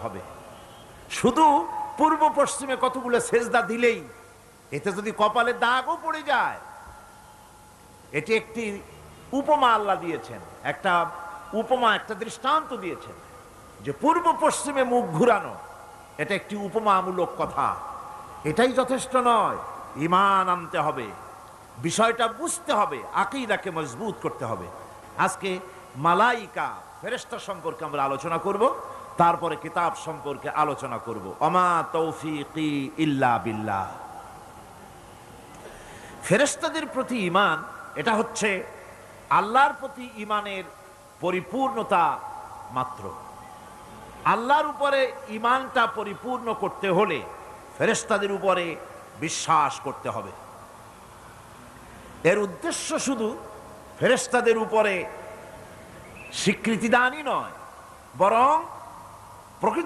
হবে। শুধু পূর্ব পশ্চিমে কতগুলো সেজদা দিলেই এতে যদি কপালে দাগও পড়ে যায়, এটি একটি উপমা আল্লাহ দিয়েছেন, একটা উপমা, একটা দৃষ্টান্ত দিয়েছেন যে পূর্ব পশ্চিমে মুখ ঘুরানো এটা একটি উপমামূলক কথা। এটাই যথেষ্ট নয়, ঈমান আনতে হবে, বিষয়টা বুঝতে হবে, আকীদাকে মজবুত করতে হবে। আজকে মালাইকা ফেরেশতা সম্পর্কে আমরা আলোচনা করব, তারপরে কিতাব সম্পর্কে আলোচনা করব। ওমা তৌফিকি ইল্লা বিল্লাহ। ফেরেশতাদের প্রতি ঈমান এটা হচ্ছে আল্লাহর প্রতি ঈমানের পরিপূর্ণতা মাত্র। আল্লাহর উপরে ঈমানটা পরিপূর্ণ করতে হলে ফেরেশতাদের উপরে বিশ্বাস করতে হবে। এর উদ্দেশ্য শুধু ফেরেশতাদের উপরে স্বীকৃতি দানই নয়, বরং প্রকৃত